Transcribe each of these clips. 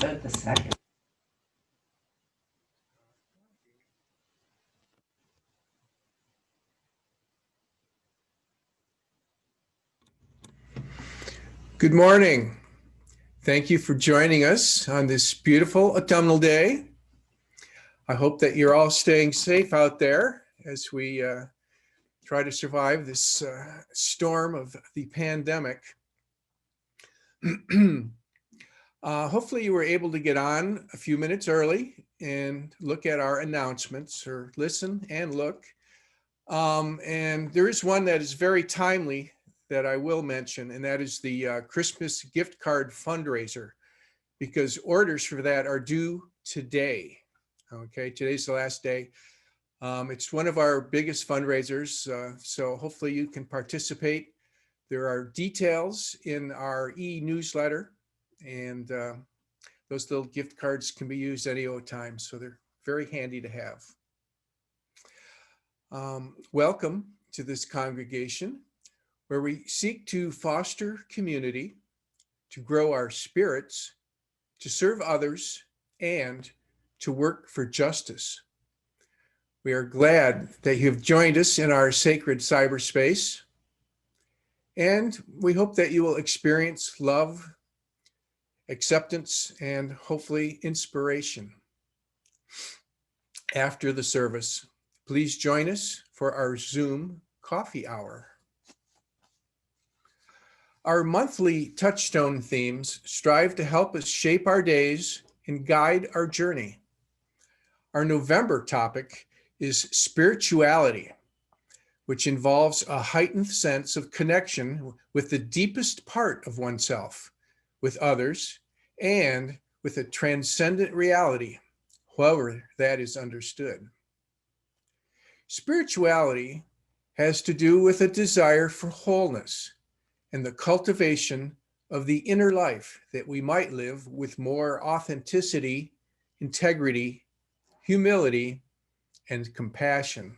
said the second. Good morning. Thank you for joining us on this beautiful autumnal day. I hope that you're all staying safe out there as we try to survive this storm of the pandemic. Hopefully you were able to get on a few minutes early and look at our announcements, or listen and look. And there is one that is very timely that I will mention, and that is the Christmas gift card fundraiser, because orders for that are due today. Okay, today's the last day. It's one of our biggest fundraisers, so hopefully you can participate. There are details in our e-newsletter, and those little gift cards can be used any old time, so they're very handy to have. Welcome to this congregation, where we seek to foster community, to grow our spirits, to serve others, and to work for justice. We are glad that you have joined us in our sacred cyberspace, and we hope that you will experience love, acceptance, and hopefully inspiration. After the service, please join us for our Zoom coffee hour. Our monthly touchstone themes strive to help us shape our days and guide our journey. Our November topic is spirituality, which involves a heightened sense of connection with the deepest part of oneself, with others, and with a transcendent reality, however that is understood. Spirituality has to do with a desire for wholeness and the cultivation of the inner life, that we might live with more authenticity, integrity, humility, and compassion.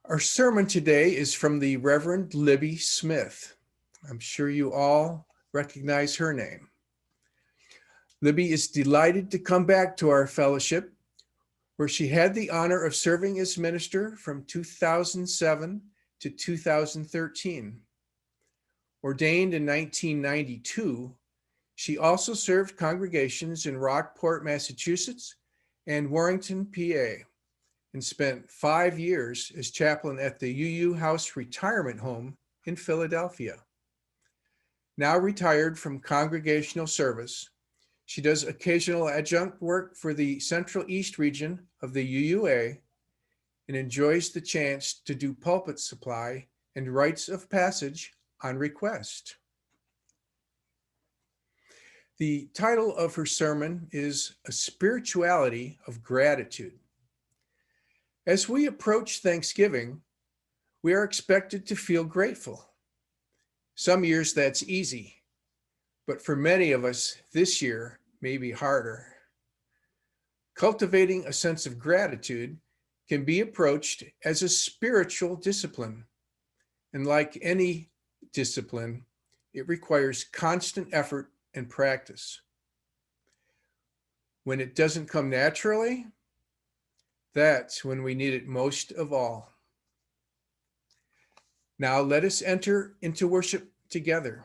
Our sermon today is from the Reverend Libby Smith. I'm sure you all recognize her name. Libby is delighted to come back to our fellowship, where she had the honor of serving as minister from 2007 to 2013. Ordained in 1992, she also served congregations in Rockport, Massachusetts, and Warrington, PA, and spent 5 years as chaplain at the UU House Retirement Home in Philadelphia. Now retired from congregational service, she does occasional adjunct work for the Central East region of the UUA and enjoys the chance to do pulpit supply and rites of passage on request. The title of her sermon is A Spirituality of Gratitude. As we approach Thanksgiving, we are expected to feel grateful. Some years that's easy, but for many of us, this year may be harder. Cultivating a sense of gratitude can be approached as a spiritual discipline. And like any discipline, it requires constant effort and practice. When it doesn't come naturally, that's when we need it most of all. Now let us enter into worship together.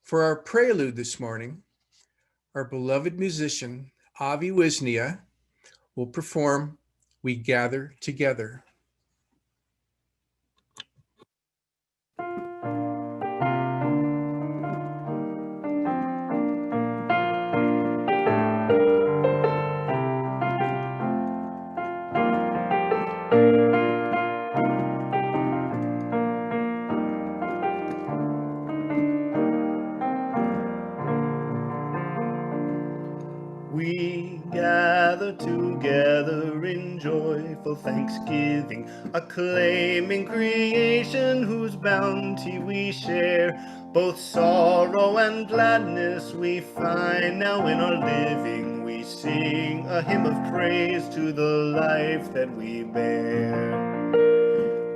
For our prelude this morning, our beloved musician, Avi Wisnia, will perform We Gather Together. We gather together in joyful thanksgiving, acclaiming creation whose bounty we share. Both sorrow and gladness we find now in our living. We sing a hymn of praise to the life that we bear.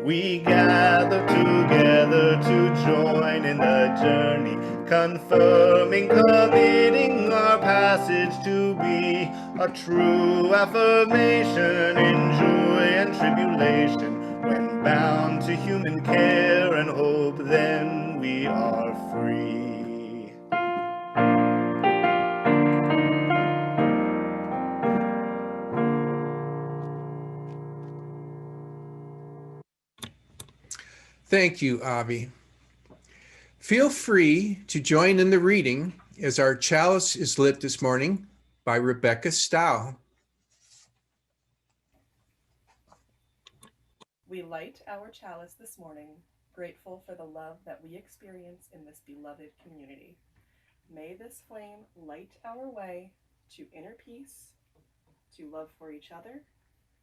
We gather together to join in the journey, confirming, committing our passage to be a true affirmation in joy and tribulation. When bound to human care and hope, then we are free. Thank you, Avi. Feel free to join in the reading as our chalice is lit this morning by Rebecca Stow. We light our chalice this morning, grateful for the love that we experience in this beloved community. May this flame light our way to inner peace, to love for each other,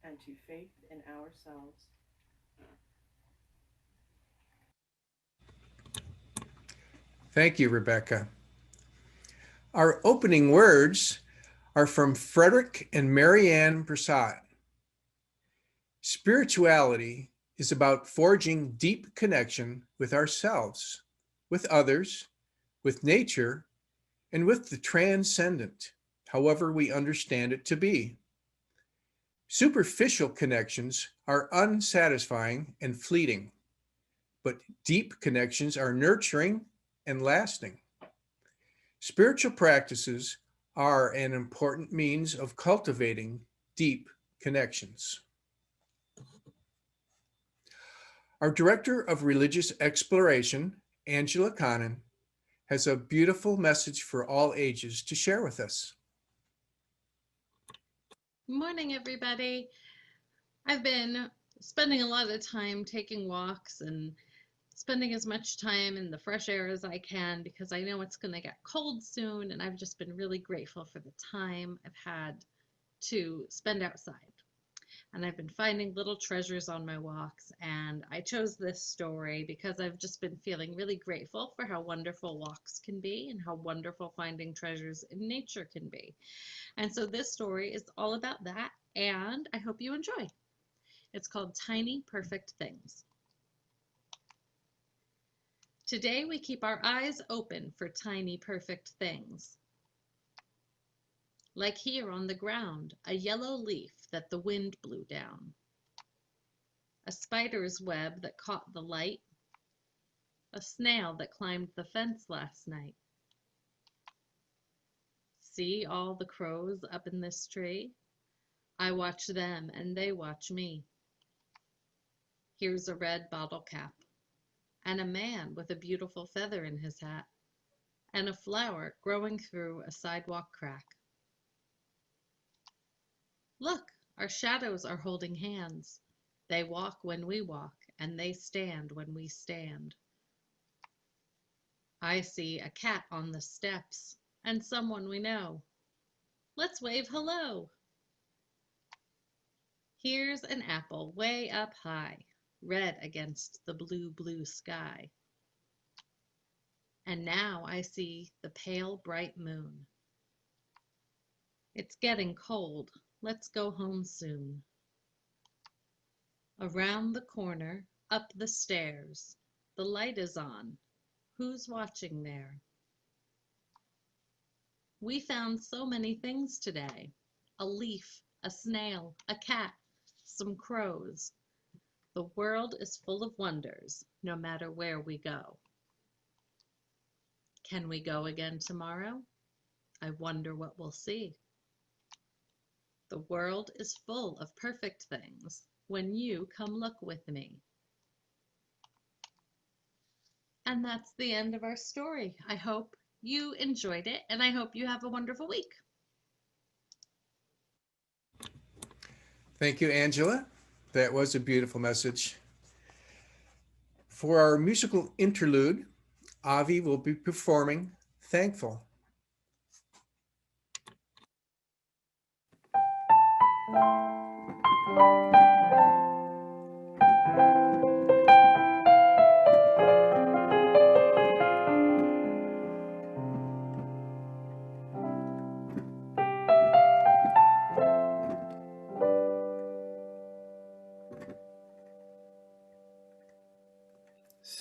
and to faith in ourselves. Thank you, Rebecca. Our opening words are from Frederick and Marianne Prasad. Spirituality is about forging deep connection with ourselves, with others, with nature, and with the transcendent, however we understand it to be. Superficial connections are unsatisfying and fleeting, but deep connections are nurturing and lasting. Spiritual practices are an important means of cultivating deep connections. Our Director of Religious Exploration, Angela Connon, has a beautiful message for all ages to share with us. Good morning, everybody. I've been spending a lot of time taking walks and spending as much time in the fresh air as I can because I know it's going to get cold soon, and I've just been really grateful for the time I've had to spend outside. And I've been finding little treasures on my walks, and I chose this story because I've just been feeling really grateful for how wonderful walks can be and how wonderful finding treasures in nature can be. And so this story is all about that, and I hope you enjoy. It's called Tiny Perfect Things. Today we keep our eyes open for tiny perfect things. Like here on the ground, a yellow leaf that the wind blew down. A spider's web that caught the light. A snail that climbed the fence last night. See all the crows up in this tree? I watch them and they watch me. Here's a red bottle cap, and a man with a beautiful feather in his hat, and a flower growing through a sidewalk crack. Look, our shadows are holding hands. They walk when we walk, and they stand when we stand. I see a cat on the steps, and someone we know. Let's wave hello. Here's an apple way up high, red against the blue, blue sky. And now I see the pale, bright moon. It's getting cold. Let's go home soon. Around the corner, up the stairs. The light is on. Who's watching there? We found so many things today. A leaf, a snail, a cat, some crows. The world is full of wonders, no matter where we go. Can we go again tomorrow? I wonder what we'll see. The world is full of perfect things when you come look with me. And that's the end of our story. I hope you enjoyed it, and I hope you have a wonderful week. Thank you, Angela. That was a beautiful message. For our musical interlude, Avi will be performing Thankful.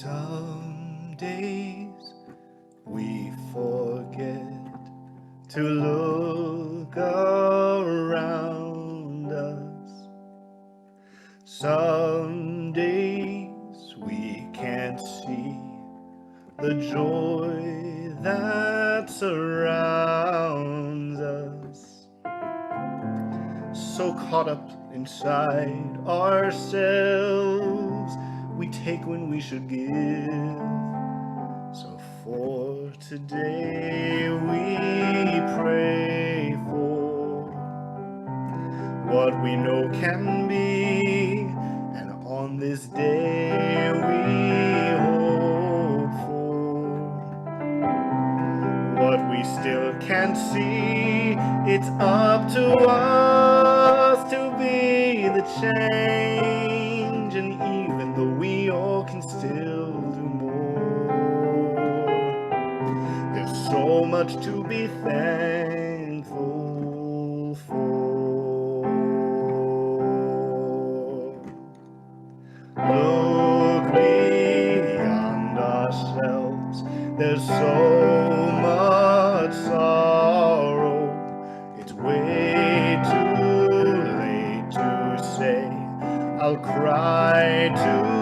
Some days we forget to look around us. Some days we can't see the joy that surrounds us. So caught up inside ourselves, we take when we should give. So for today we pray for what we know can be, and on this day we hope for what we still can't see. It's up to us to be the change, and even though we all can still do more, there's so much to be thankful for. Look beyond ourselves, there's so much sorrow. It's way too late to say, I'll cry tomorrow.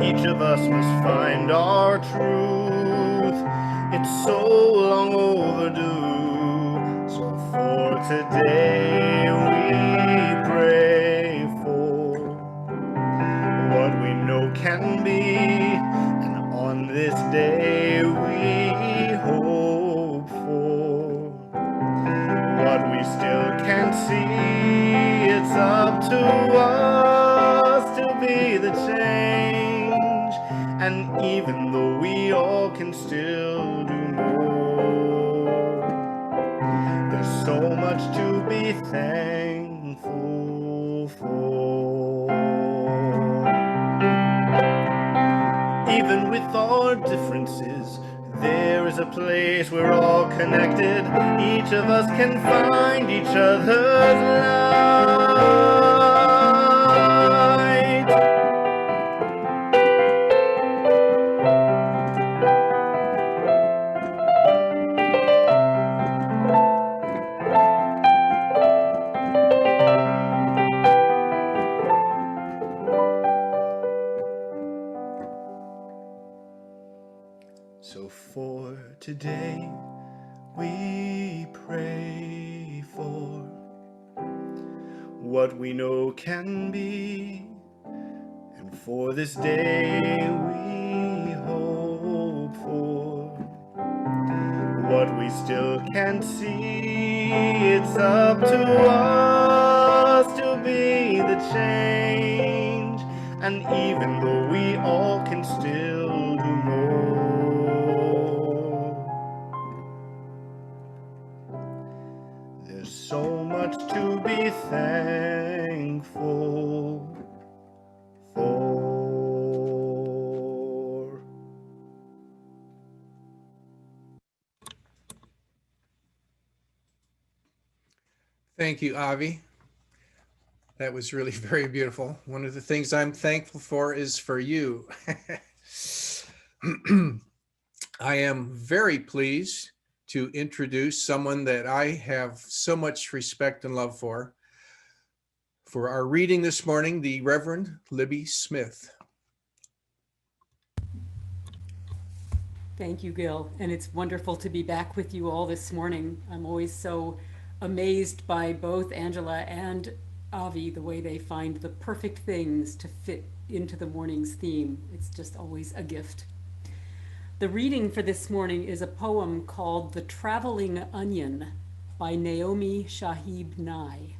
Each of us must find our truth. It's so long overdue. So for today we pray for what we know can be, and on this day we hope for what we still can't see. It's up to us to be the change, and even though we all can still do more, there's so much to be thankful for. Even with our differences, there is a place we're all connected. Each of us can find each other's light. So for today we pray for what we know can be, and for this day we hope for what we still can't see. It's up to us to be the change, and even though we all can still do more, there's so much to be thankful for. Thank you, Avi. That was really very beautiful. One of the things I'm thankful for is for you. I am very pleased to introduce someone that I have so much respect and love for. For our reading this morning, the Reverend Libby Smith. Thank you, Gil. And it's wonderful to be back with you all this morning. I'm always so amazed by both Angela and Avi, the way they find the perfect things to fit into the morning's theme. It's just always a gift. The reading for this morning is a poem called The Traveling Onion by Naomi Shahib Nye.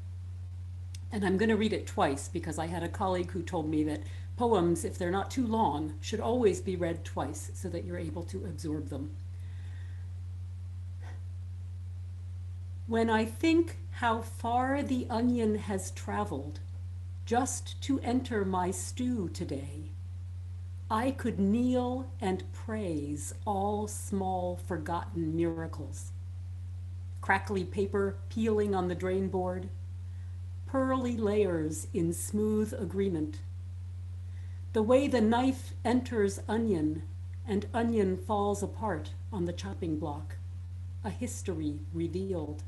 And I'm going to read it twice because I had a colleague who told me that poems, if they're not too long, should always be read twice so that you're able to absorb them. When I think how far the onion has traveled just to enter my stew today, I could kneel and praise all small forgotten miracles. Crackly paper peeling on the drain board, pearly layers in smooth agreement. The way the knife enters onion and onion falls apart on the chopping block, a history revealed.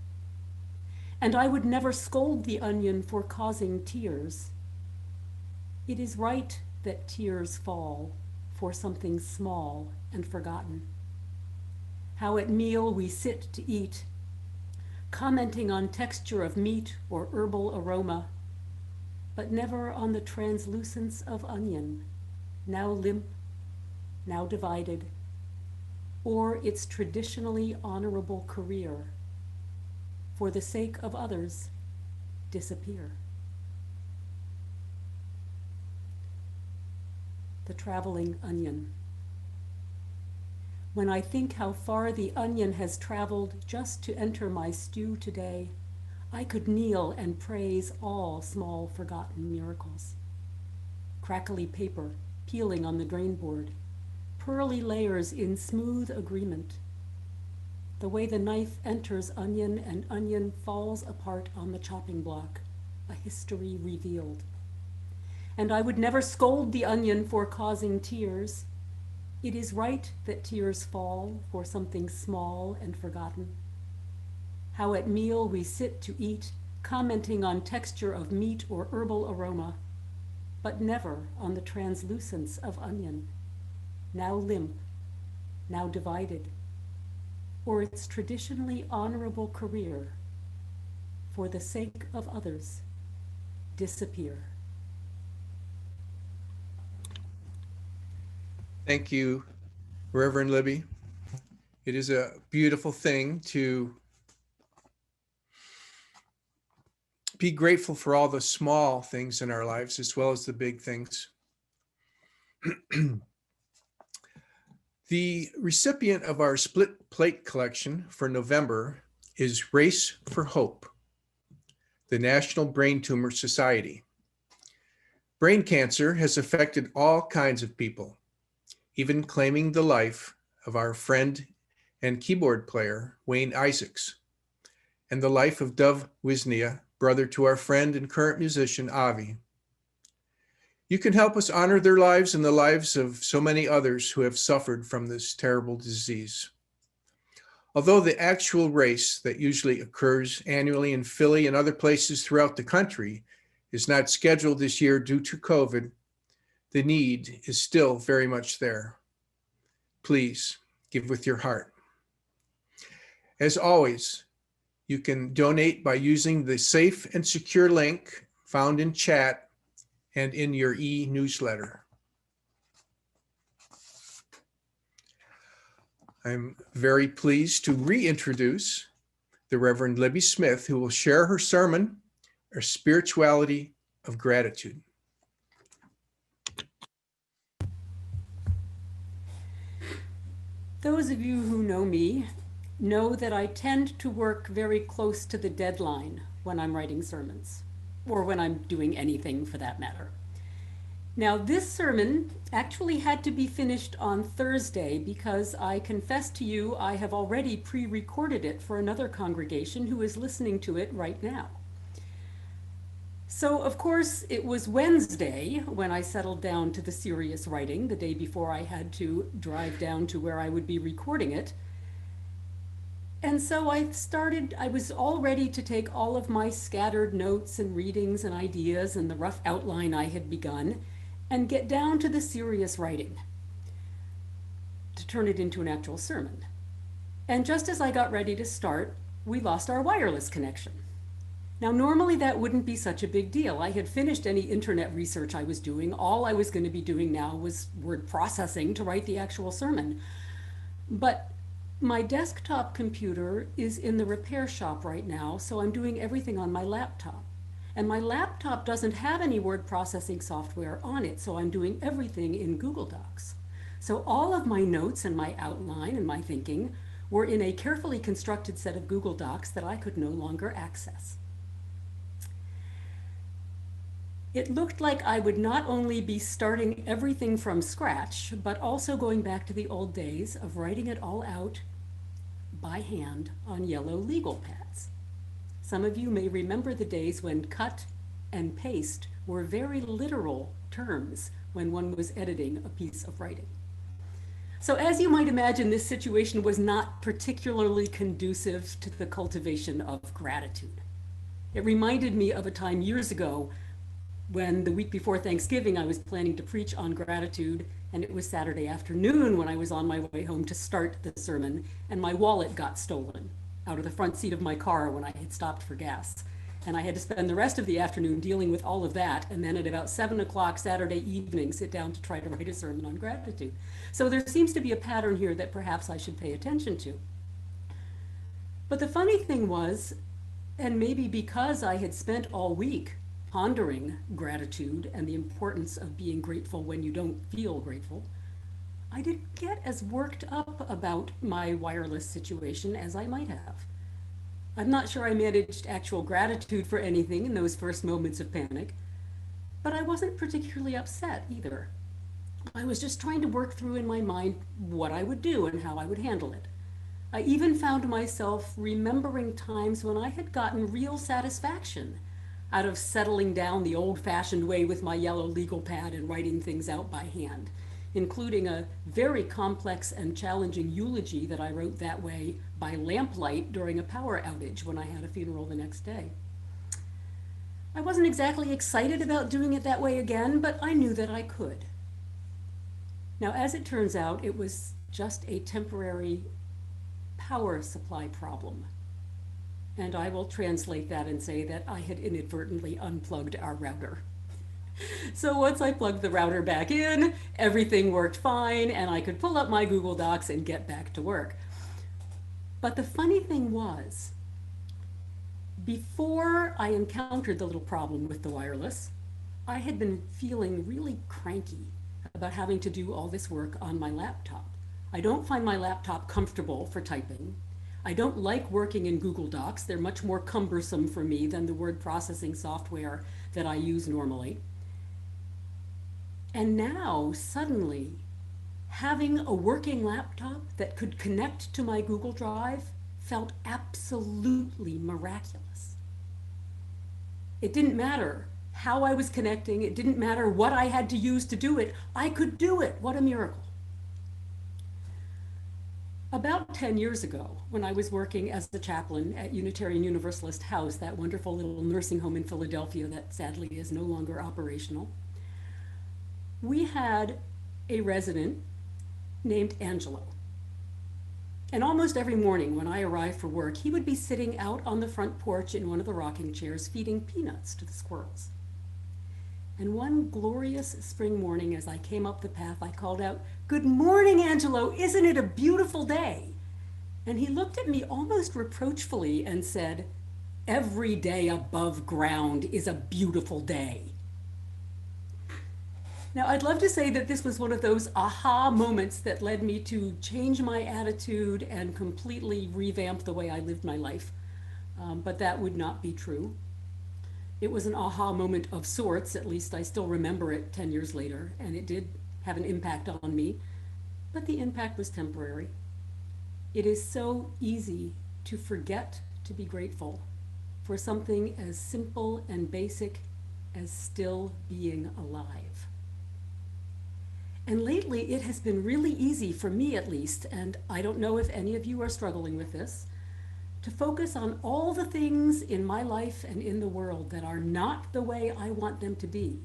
And I would never scold the onion for causing tears. It is right that tears fall for something small and forgotten. How at meal we sit to eat, commenting on texture of meat or herbal aroma, but never on the translucence of onion, now limp, now divided, or its traditionally honorable career, for the sake of others, disappear. The traveling onion. When I think how far the onion has traveled just to enter my stew today, I could kneel and praise all small forgotten miracles. Crackly paper peeling on the drain board, pearly layers in smooth agreement. The way the knife enters onion and onion falls apart on the chopping block, a history revealed. And I would never scold the onion for causing tears. It is right that tears fall for something small and forgotten. How at meal we sit to eat, commenting on texture of meat or herbal aroma, but never on the translucence of onion, now limp, now divided, or its traditionally honorable career, for the sake of others, disappear. Thank you, Reverend Libby. It is a beautiful thing to be grateful for all the small things in our lives as well as the big things. The recipient of our split plate collection for November is Race for Hope, the National Brain Tumor Society. Brain cancer has affected all kinds of people, even claiming the life of our friend and keyboard player, Wayne Isaacs, and the life of Dov Wisnia, brother to our friend and current musician, Avi. You can help us honor their lives and the lives of so many others who have suffered from this terrible disease. Although the actual race that usually occurs annually in Philly and other places throughout the country is not scheduled this year due to COVID, the need is still very much there. Please give with your heart. As always, you can donate by using the safe and secure link found in chat and in your e-newsletter. I'm very pleased to reintroduce the Reverend Libby Smith, who will share her sermon, A Spirituality of Gratitude. Those of you who know me know that I tend to work very close to the deadline when I'm writing sermons, or when I'm doing anything for that matter. Now, this sermon actually had to be finished on Thursday because I confess to you I have already pre-recorded it for another congregation who is listening to it right now. So, of course, it was Wednesday when I settled down to the serious writing, the day before I had to drive down to where I would be recording it. And so I was all ready to take all of my scattered notes and readings and ideas and the rough outline I had begun and get down to the serious writing to turn it into an actual sermon. And just as I got ready to start, we lost our wireless connection. Now, normally that wouldn't be such a big deal. I had finished any internet research I was doing. All I was going to be doing now was word processing to write the actual sermon. But my desktop computer is in the repair shop right now, so I'm doing everything on my laptop. And my laptop doesn't have any word processing software on it, so I'm doing everything in Google Docs. So all of my notes and my outline and my thinking were in a carefully constructed set of Google Docs that I could no longer access. It looked like I would not only be starting everything from scratch, but also going back to the old days of writing it all out by hand on yellow legal pads. Some of you may remember the days when cut and paste were very literal terms when one was editing a piece of writing. So as you might imagine, this situation was not particularly conducive to the cultivation of gratitude. It reminded me of a time years ago when the week before Thanksgiving, I was planning to preach on gratitude, and it was Saturday afternoon when I was on my way home to start the sermon, and my wallet got stolen out of the front seat of my car when I had stopped for gas. And I had to spend the rest of the afternoon dealing with all of that, and then at about 7 o'clock Saturday evening, sit down to try to write a sermon on gratitude. So there seems to be a pattern here that perhaps I should pay attention to. But the funny thing was, and maybe because I had spent all week pondering gratitude and the importance of being grateful when you don't feel grateful, I didn't get as worked up about my wireless situation as I might have. I'm not sure I managed actual gratitude for anything in those first moments of panic, but I wasn't particularly upset either. I was just trying to work through in my mind what I would do and how I would handle it. I even found myself remembering times when I had gotten real satisfaction out of settling down the old-fashioned way with my yellow legal pad and writing things out by hand, including a very complex and challenging eulogy that I wrote that way by lamplight during a power outage when I had a funeral the next day. I wasn't exactly excited about doing it that way again, but I knew that I could. Now, as it turns out, it was just a temporary power supply problem. And I will translate that and say that I had inadvertently unplugged our router. So once I plugged the router back in, everything worked fine, and I could pull up my Google Docs and get back to work. But the funny thing was, before I encountered the little problem with the wireless, I had been feeling really cranky about having to do all this work on my laptop. I don't find my laptop comfortable for typing. I don't like working in Google Docs. They're much more cumbersome for me than the word processing software that I use normally. And now, suddenly, having a working laptop that could connect to my Google Drive felt absolutely miraculous. It didn't matter how I was connecting. It didn't matter what I had to use to do it. I could do it. What a miracle. About 10 years ago, when I was working as the chaplain at Unitarian Universalist House, that wonderful little nursing home in Philadelphia that sadly is no longer operational, we had a resident named Angelo. And almost every morning when I arrived for work, he would be sitting out on the front porch in one of the rocking chairs feeding peanuts to the squirrels. And one glorious spring morning, as I came up the path, I called out, "Good morning, Angelo, isn't it a beautiful day?" And he looked at me almost reproachfully and said, "Every day above ground is a beautiful day." Now, I'd love to say that this was one of those aha moments that led me to change my attitude and completely revamp the way I lived my life, but that would not be true. It was an aha moment of sorts, at least I still remember it 10 years later, and it did have an impact on me, but the impact was temporary. It is so easy to forget to be grateful for something as simple and basic as still being alive. And lately it has been really easy for me at least, and I don't know if any of you are struggling with this, to focus on all the things in my life and in the world that are not the way I want them to be,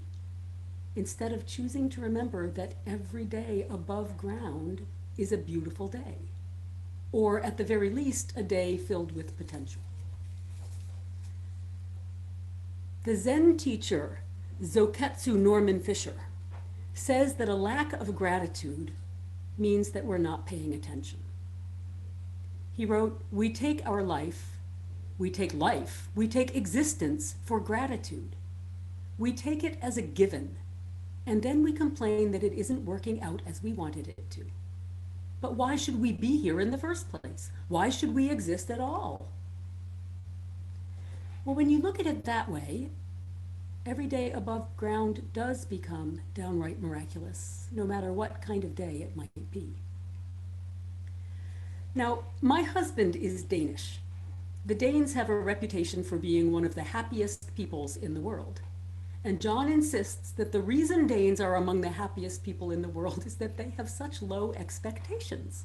instead of choosing to remember that every day above ground is a beautiful day, or at the very least, a day filled with potential. The Zen teacher, Zoketsu Norman Fisher, says that a lack of gratitude means that we're not paying attention. He wrote, we take life, we take existence for gratitude. We take it as a given, and then we complain that it isn't working out as we wanted it to. But why should we be here in the first place? Why should we exist at all? Well, when you look at it that way, every day above ground does become downright miraculous, no matter what kind of day it might be. Now, my husband is Danish. The Danes have a reputation for being one of the happiest peoples in the world. And John insists that the reason Danes are among the happiest people in the world is that they have such low expectations.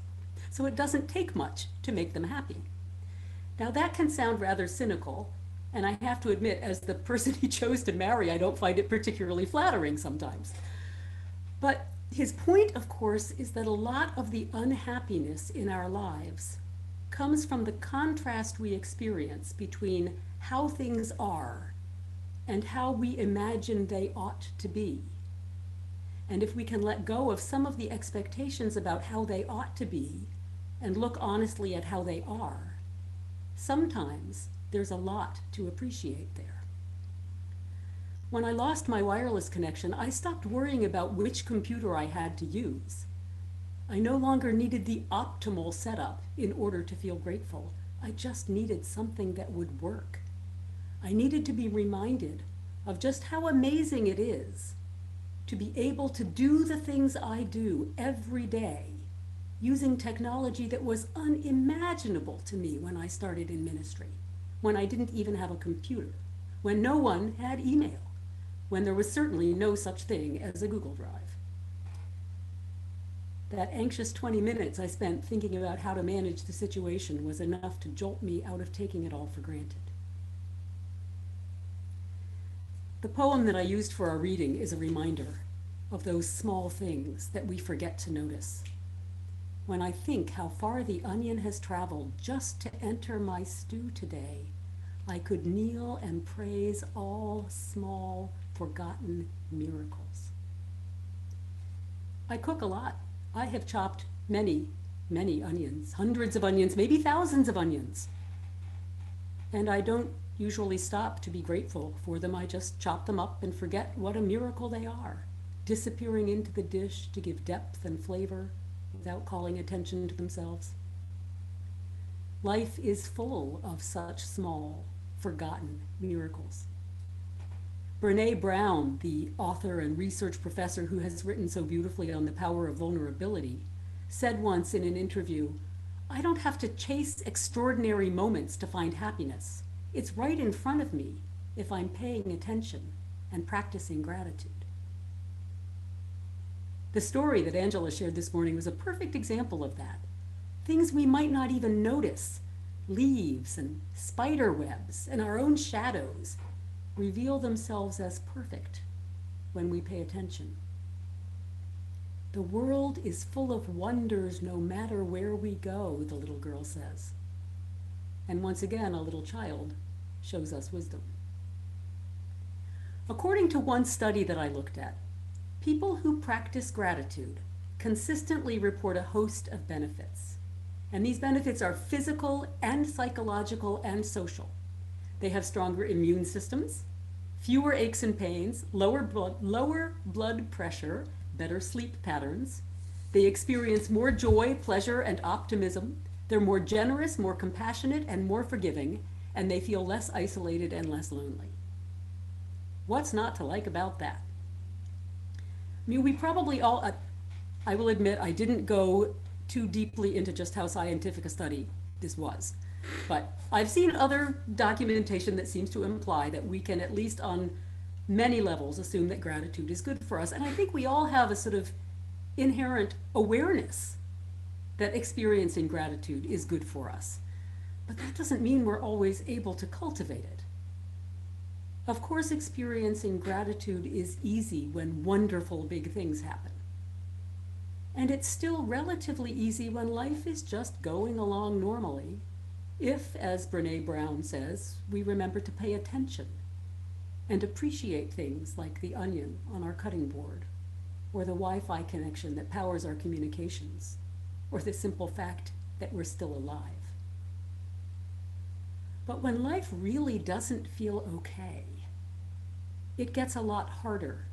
So it doesn't take much to make them happy. Now that can sound rather cynical, and I have to admit, as the person he chose to marry, I don't find it particularly flattering sometimes. But his point, of course, is that a lot of the unhappiness in our lives comes from the contrast we experience between how things are and how we imagine they ought to be. And if we can let go of some of the expectations about how they ought to be and look honestly at how they are, sometimes there's a lot to appreciate there. When I lost my wireless connection, I stopped worrying about which computer I had to use. I no longer needed the optimal setup in order to feel grateful. I just needed something that would work. I needed to be reminded of just how amazing it is to be able to do the things I do every day using technology that was unimaginable to me when I started in ministry, when I didn't even have a computer, when no one had email, when there was certainly no such thing as a Google Drive. That anxious 20 minutes I spent thinking about how to manage the situation was enough to jolt me out of taking it all for granted. The poem that I used for our reading is a reminder of those small things that we forget to notice. When I think how far the onion has traveled just to enter my stew today, I could kneel and praise all small, forgotten miracles. I cook a lot. I have chopped many, many onions, hundreds of onions, maybe thousands of onions. And I don't usually stop to be grateful for them. I just chop them up and forget what a miracle they are, disappearing into the dish to give depth and flavor without calling attention to themselves. Life is full of such small, forgotten miracles. Brené Brown, the author and research professor who has written so beautifully on the power of vulnerability, said once in an interview, "I don't have to chase extraordinary moments to find happiness. It's right in front of me if I'm paying attention and practicing gratitude." The story that Angela shared this morning was a perfect example of that. Things we might not even notice, leaves and spider webs and our own shadows, reveal themselves as perfect when we pay attention. The world is full of wonders no matter where we go, the little girl says. And once again, a little child shows us wisdom. According to one study that I looked at, people who practice gratitude consistently report a host of benefits. And these benefits are physical and psychological and social. They have stronger immune systems, fewer aches and pains, lower blood pressure, better sleep patterns. They experience more joy, pleasure, and optimism. They're more generous, more compassionate, and more forgiving, and they feel less isolated and less lonely. What's not to like about that? I mean, we probably all, I will admit, I didn't go too deeply into just how scientific a study this was. But I've seen other documentation that seems to imply that we can, at least on many levels, assume that gratitude is good for us. And I think we all have a sort of inherent awareness that experiencing gratitude is good for us. But that doesn't mean we're always able to cultivate it. Of course, experiencing gratitude is easy when wonderful big things happen. And it's still relatively easy when life is just going along normally, if, as Brené Brown says, we remember to pay attention and appreciate things like the onion on our cutting board, or the Wi-Fi connection that powers our communications, or the simple fact that we're still alive. But when life really doesn't feel okay, it gets a lot harder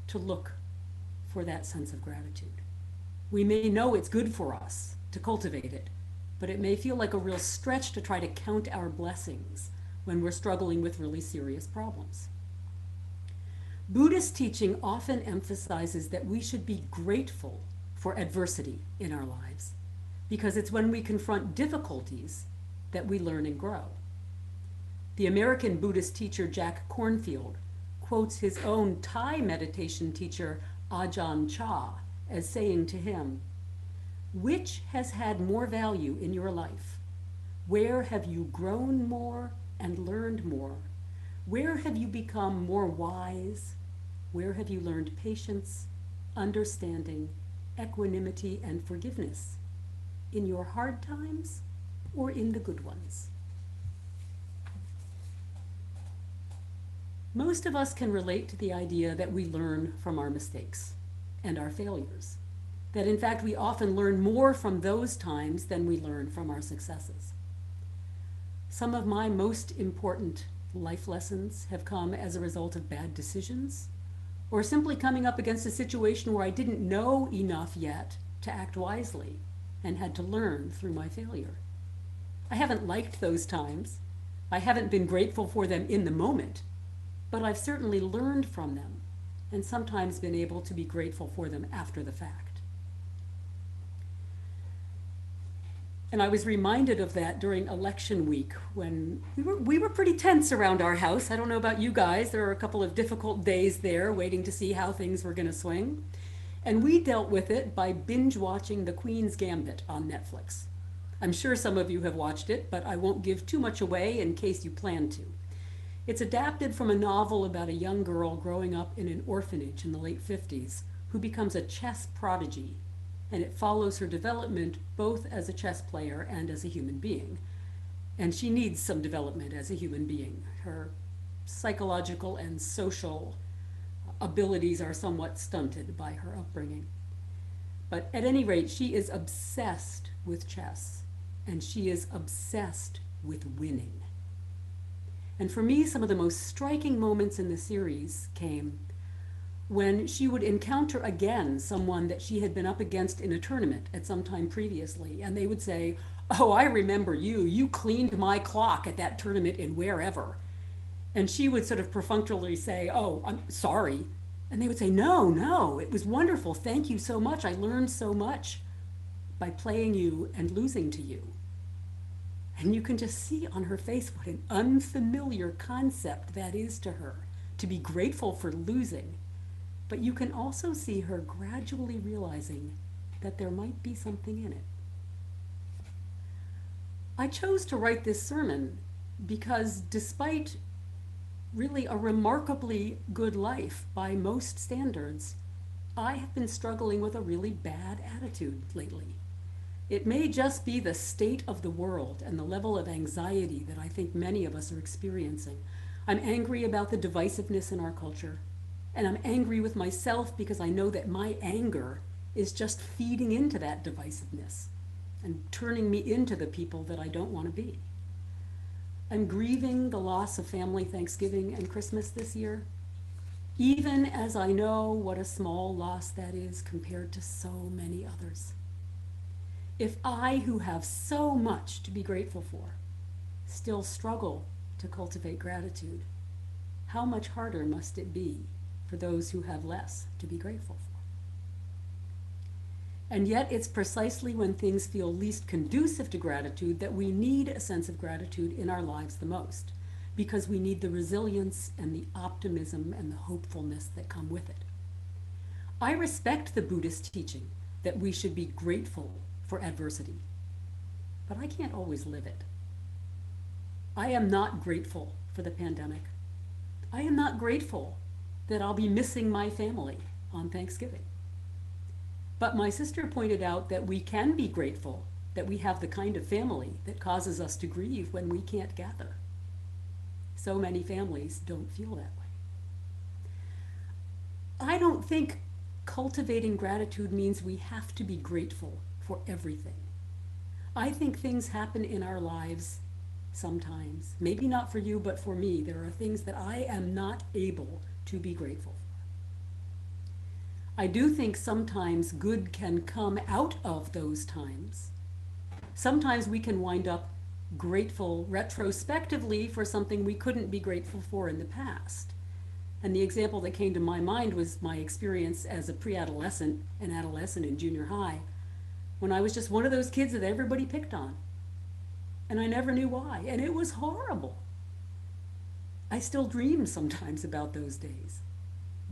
to look for that sense of gratitude. We may know it's good for us to cultivate it, but it may feel like a real stretch to try to count our blessings when we're struggling with really serious problems. Buddhist teaching often emphasizes that we should be grateful for adversity in our lives, because it's when we confront difficulties that we learn and grow. The American Buddhist teacher Jack Kornfield quotes his own Thai meditation teacher Ajahn Chah as saying to him, "Which has had more value in your life? Where have you grown more and learned more? Where have you become more wise? Where have you learned patience, understanding, equanimity, and forgiveness? In your hard times or in the good ones?" Most of us can relate to the idea that we learn from our mistakes and our failures. That in fact we often learn more from those times than we learn from our successes. Some of my most important life lessons have come as a result of bad decisions, or simply coming up against a situation where I didn't know enough yet to act wisely and had to learn through my failure. I haven't liked those times. I haven't been grateful for them in the moment, but I've certainly learned from them and sometimes been able to be grateful for them after the fact. And I was reminded of that during election week when we were pretty tense around our house. I don't know about you guys. There were a couple of difficult days there waiting to see how things were going to swing. And we dealt with it by binge watching The Queen's Gambit on Netflix. I'm sure some of you have watched it, but I won't give too much away in case you plan to. It's adapted from a novel about a young girl growing up in an orphanage in the late 50s who becomes a chess prodigy, and it follows her development both as a chess player and as a human being. And she needs some development as a human being. Her psychological and social abilities are somewhat stunted by her upbringing. But at any rate, she is obsessed with chess, and she is obsessed with winning. And for me, some of the most striking moments in the series came when she would encounter again someone that she had been up against in a tournament at some time previously, and they would say, "Oh, I remember you. You cleaned my clock at that tournament in wherever." And she would sort of perfunctorily say, "Oh, I'm sorry." And they would say, No, it was wonderful. Thank you so much. I learned so much by playing you and losing to you." And you can just see on her face what an unfamiliar concept that is to her, to be grateful for losing. But you can also see her gradually realizing that there might be something in it. I chose to write this sermon because despite really a remarkably good life by most standards, I have been struggling with a really bad attitude lately. It may just be the state of the world and the level of anxiety that I think many of us are experiencing. I'm angry about the divisiveness in our culture, and I'm angry with myself because I know that my anger is just feeding into that divisiveness and turning me into the people that I don't want to be. I'm grieving the loss of family Thanksgiving and Christmas this year, even as I know what a small loss that is compared to so many others. If I, who have so much to be grateful for, still struggle to cultivate gratitude, how much harder must it be for those who have less to be grateful for? And yet it's precisely when things feel least conducive to gratitude that we need a sense of gratitude in our lives the most, because we need the resilience and the optimism and the hopefulness that come with it. I respect the Buddhist teaching that we should be grateful for adversity, but I can't always live it. I am not grateful for the pandemic. I am not grateful that I'll be missing my family on Thanksgiving. But my sister pointed out that we can be grateful that we have the kind of family that causes us to grieve when we can't gather. So many families don't feel that way. I don't think cultivating gratitude means we have to be grateful for everything. I think things happen in our lives sometimes, maybe not for you, but for me. There are things that I am not able to be grateful for. I do think sometimes good can come out of those times. Sometimes we can wind up grateful retrospectively for something we couldn't be grateful for in the past. And the example that came to my mind was my experience as a pre-adolescent and adolescent in junior high, when I was just one of those kids that everybody picked on. And I never knew why, and it was horrible. I still dream sometimes about those days,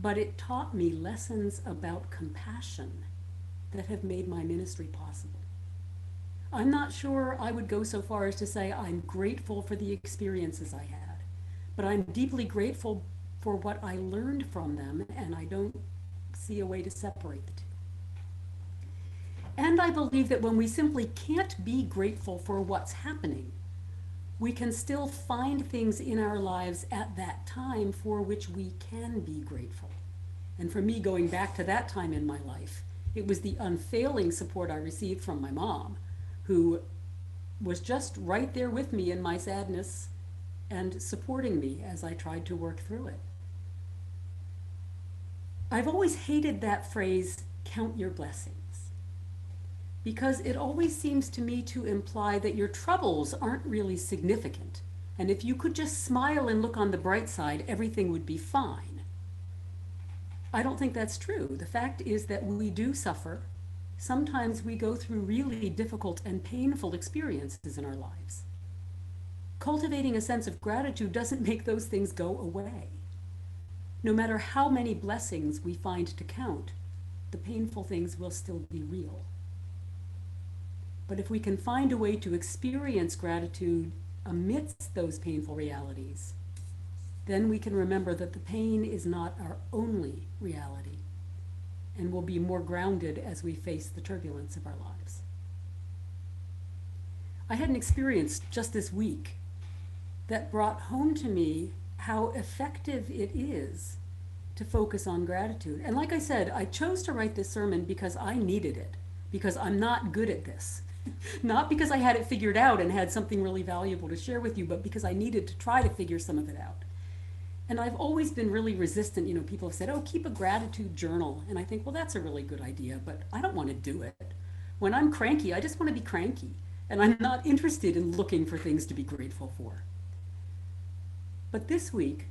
but it taught me lessons about compassion that have made my ministry possible. I'm not sure I would go so far as to say I'm grateful for the experiences I had, but I'm deeply grateful for what I learned from them, and I don't see a way to separate the two. And I believe that when we simply can't be grateful for what's happening, we can still find things in our lives at that time for which we can be grateful. And for me, going back to that time in my life, it was the unfailing support I received from my mom, who was just right there with me in my sadness and supporting me as I tried to work through it. I've always hated that phrase, count your blessings, because it always seems to me to imply that your troubles aren't really significant. And if you could just smile and look on the bright side, everything would be fine. I don't think that's true. The fact is that we do suffer. Sometimes we go through really difficult and painful experiences in our lives. Cultivating a sense of gratitude doesn't make those things go away. No matter how many blessings we find to count, the painful things will still be real. But if we can find a way to experience gratitude amidst those painful realities, then we can remember that the pain is not our only reality, and will be more grounded as we face the turbulence of our lives. I had an experience just this week that brought home to me how effective it is to focus on gratitude. And like I said, I chose to write this sermon because I needed it, because I'm not good at this. Not because I had it figured out and had something really valuable to share with you, but because I needed to try to figure some of it out. And I've always been really resistant. You know, people have said, oh, keep a gratitude journal. And I think, well, that's a really good idea, but I don't want to do it. When I'm cranky, I just want to be cranky. And I'm not interested in looking for things to be grateful for. But this week,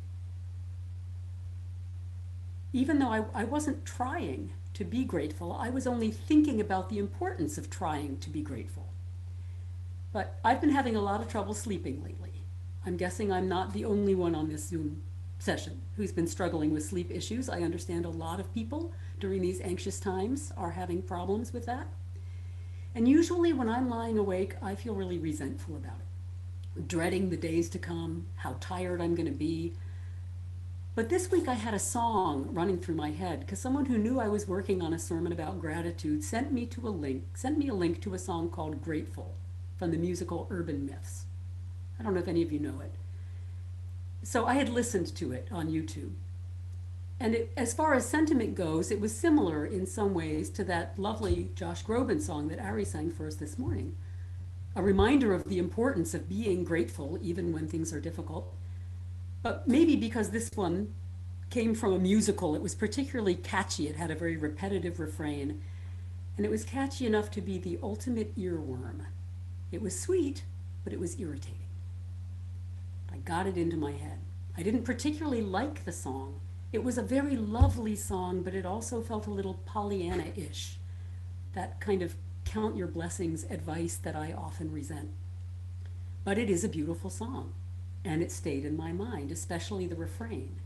even though I wasn't trying to be grateful, I was only thinking about the importance of trying to be grateful. But I've been having a lot of trouble sleeping lately. I'm guessing I'm not the only one on this Zoom session who's been struggling with sleep issues. I understand a lot of people during these anxious times are having problems with that. And usually when I'm lying awake, I feel really resentful about it, dreading the days to come, how tired I'm going to be. But this week I had a song running through my head because someone who knew I was working on a sermon about gratitude sent me a link to a song called Grateful from the musical Urban Myths. I don't know if any of you know it. So I had listened to it on YouTube. And as far as sentiment goes, it was similar in some ways to that lovely Josh Groban song that Ari sang for us this morning. A reminder of the importance of being grateful even when things are difficult. But maybe because this one came from a musical, it was particularly catchy. It had a very repetitive refrain. And it was catchy enough to be the ultimate earworm. It was sweet, but it was irritating. I got it into my head. I didn't particularly like the song. It was a very lovely song, but it also felt a little Pollyanna-ish. That kind of count your blessings advice that I often resent. But it is a beautiful song, and it stayed in my mind, especially the refrain.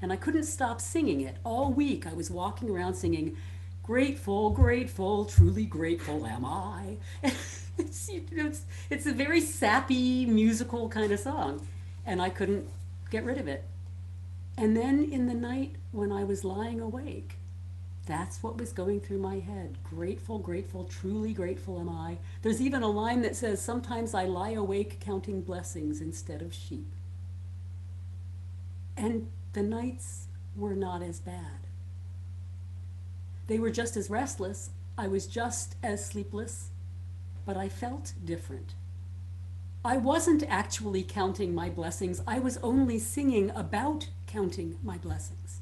And I couldn't stop singing it. All week I was walking around singing, grateful, grateful, truly grateful am I. It's a very sappy, musical kind of song. And I couldn't get rid of it. And then in the night when I was lying awake, that's what was going through my head. Grateful, grateful, truly grateful am I. There's even a line that says, sometimes I lie awake counting blessings instead of sheep. And the nights were not as bad. They were just as restless. I was just as sleepless, but I felt different. I wasn't actually counting my blessings. I was only singing about counting my blessings.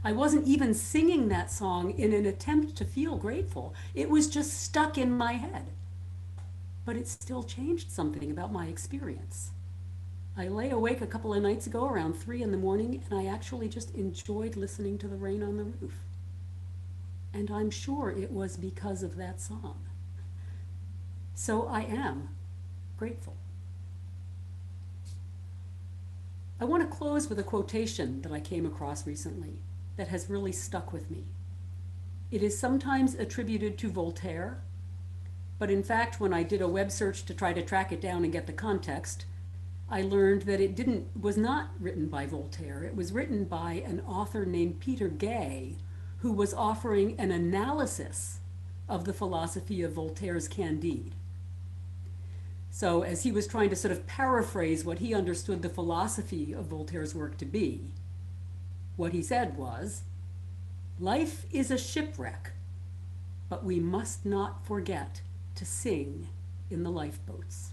I wasn't even singing that song in an attempt to feel grateful. It was just stuck in my head. But it still changed something about my experience. I lay awake a couple of nights ago around 3 in the morning, and I actually just enjoyed listening to the rain on the roof. And I'm sure it was because of that song. So I am grateful. I want to close with a quotation that I came across recently that has really stuck with me. It is sometimes attributed to Voltaire, but in fact, when I did a web search to try to track it down and get the context, I learned that it was not written by Voltaire. It was written by an author named Peter Gay, who was offering an analysis of the philosophy of Voltaire's Candide. So as he was trying to sort of paraphrase what he understood the philosophy of Voltaire's work to be, what he said was, "Life is a shipwreck, but we must not forget to sing in the lifeboats."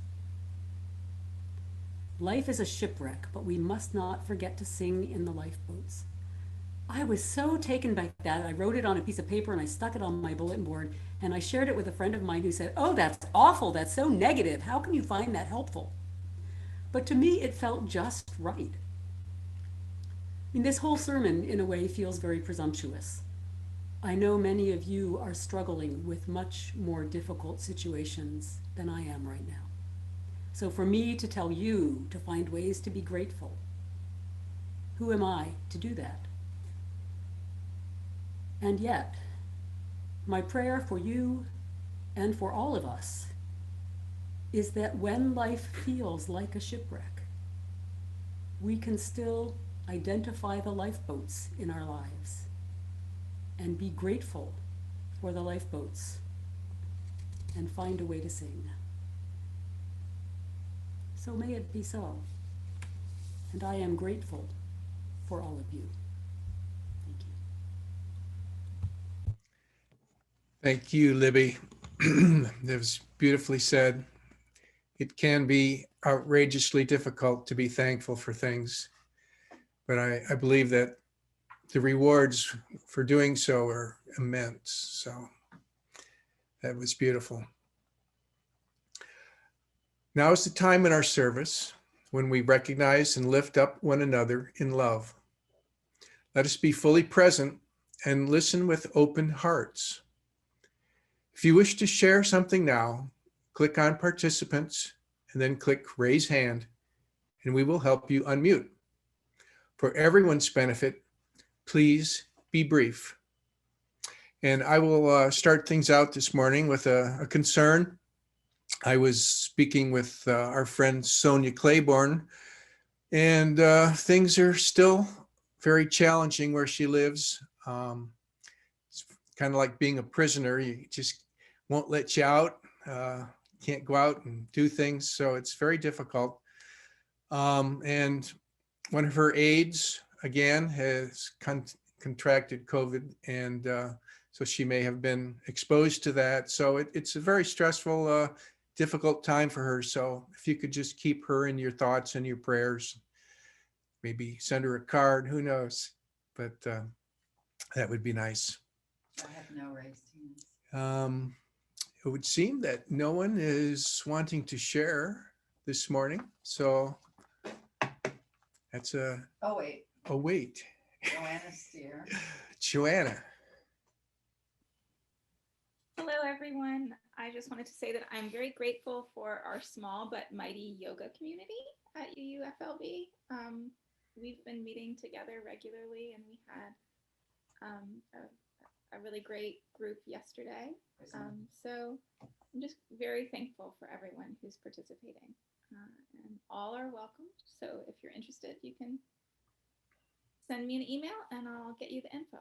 Life is a shipwreck, but we must not forget to sing in the lifeboats. I was so taken by that. I wrote it on a piece of paper and I stuck it on my bulletin board, and I shared it with a friend of mine who said, "Oh, that's awful. That's so negative. How can you find that helpful?" But to me, it felt just right. I mean, this whole sermon, in a way, feels very presumptuous. I know many of you are struggling with much more difficult situations than I am right now. So for me to tell you to find ways to be grateful, who am I to do that? And yet, my prayer for you and for all of us is that when life feels like a shipwreck, we can still identify the lifeboats in our lives and be grateful for the lifeboats and find a way to sing. So may it be so. And I am grateful for all of you. Thank you. Thank you, Libby. That was beautifully said. It can be outrageously difficult to be thankful for things, but I believe that the rewards for doing so are immense. So that was beautiful. Now is the time in our service when we recognize and lift up one another in love. Let us be fully present and listen with open hearts. If you wish to share something now, click on participants and then click raise hand, and we will help you unmute. For everyone's benefit, please be brief. And I will start things out this morning with a concern. I was speaking with our friend Sonia Claiborne, and things are still very challenging where she lives. It's kind of like being a prisoner. You just won't let you out. Can't go out and do things. So it's very difficult. And one of her aides, again, has contracted COVID, and so she may have been exposed to that. So it's a very stressful, difficult time for her. So if you could just keep her in your thoughts and your prayers, maybe send her a card, who knows, but that would be nice. I have no raised hands. It would seem that no one is wanting to share this morning. So that's Oh, wait. oh, wait. Joanna's here. Joanna. Hello, everyone. I just wanted to say that I'm very grateful for our small but mighty yoga community at UUFLB. We've been meeting together regularly, and we had a really great group yesterday. So I'm just very thankful for everyone who's participating, and all are welcome. So if you're interested, you can send me an email and I'll get you the info.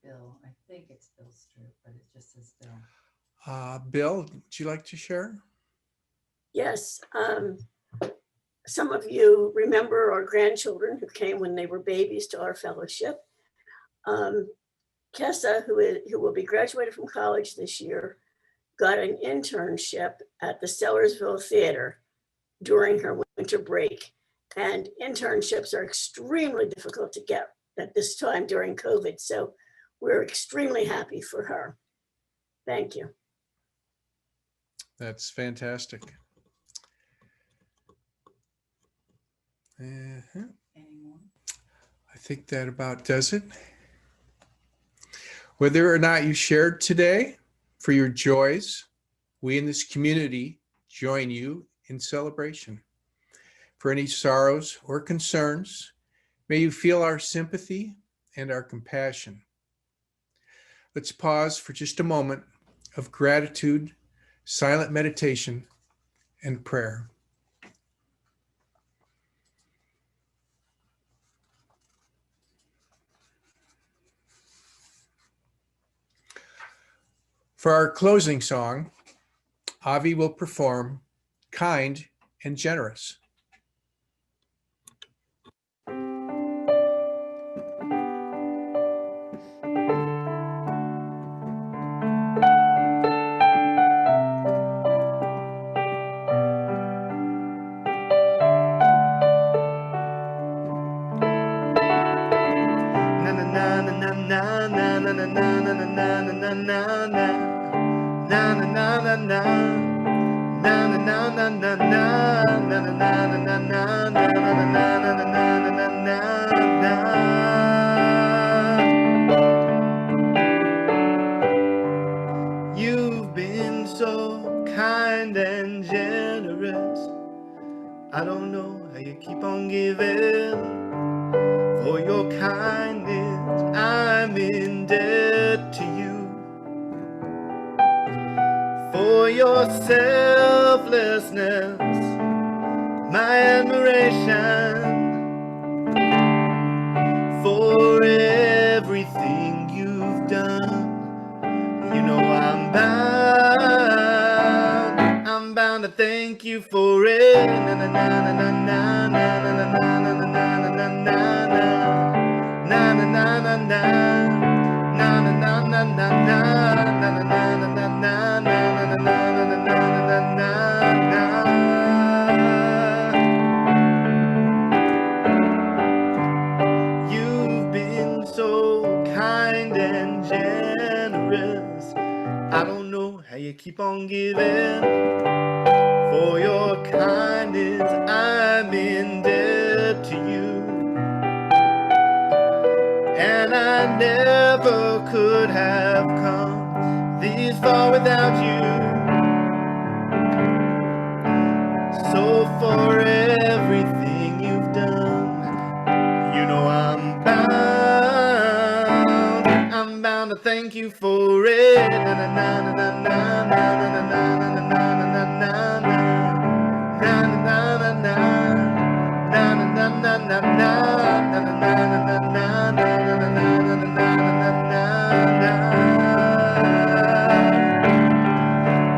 Bill, I think it's Bill Stroop, but it just says Bill. Bill, would you like to share? Yes. Some of you remember our grandchildren who came when they were babies to our fellowship. Kessa, who will be graduated from college this year, got an internship at the Sellersville Theater during her winter break. And internships are extremely difficult to get at this time during COVID. So we're extremely happy for her. Thank you. That's fantastic. Anyone? I think that about does it. Whether or not you shared today, for your joys, we in this community join you in celebration. for any sorrows or concerns. May you feel our sympathy and our compassion. Let's pause for just a moment of gratitude, silent meditation, and prayer. For our closing song, Avi will perform Kind and Generous. You've been so kind and generous. I don't know how you keep on giving. For your kindness, I'm in debt to you. For your selflessness, my admiration. For everything you've done, you know I'm bound to thank you for it. Na na na na na na na na na na na na na na na You've been so kind and generous. I don't know how you keep on giving. For your kindness, I'm in debt to you. And I never could have come this far without you. So for everything you've done, you know I'm bound to thank you for it. Na na na na na na na na na na na na na.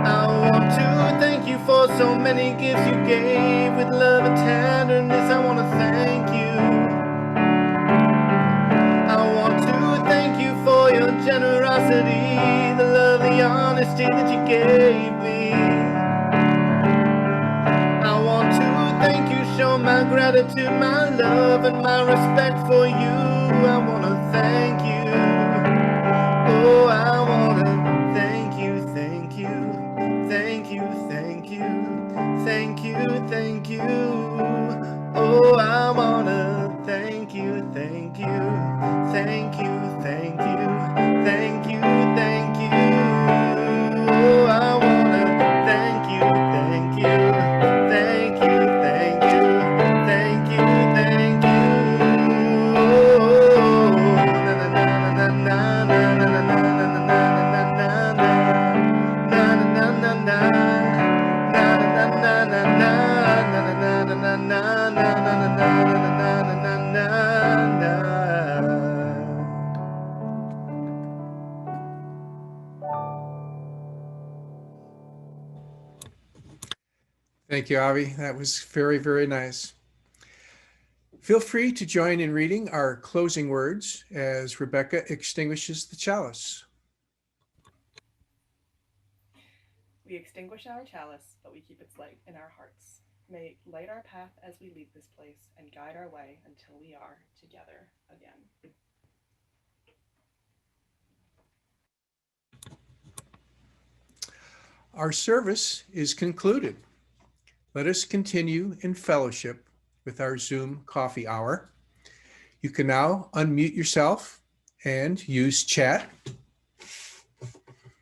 I want to thank you for so many gifts you gave with love and tenderness. I want to thank you. I want to thank you for your generosity, the love, the honesty that you gave me. I want to thank you, show my gratitude, my love, and my respect for you. I want to thank you. Oh, I want to thank you, thank you, thank you, thank you, thank you, thank you. Oh, I want to thank you, thank you, thank you, thank you, thank you, thank you. Oh, I want to thank you, thank you. Thank you, thank you, thank you, thank you. Oh, na na na na na na na na na na Thank you, Avi. That was very, very nice. Feel free to join in reading our closing words as Rebecca extinguishes the chalice. We extinguish our chalice, but we keep its light in our hearts. May it light our path as we leave this place and guide our way until we are together again. Our service is concluded. Let us continue in fellowship with our Zoom coffee hour. You can now unmute yourself and use chat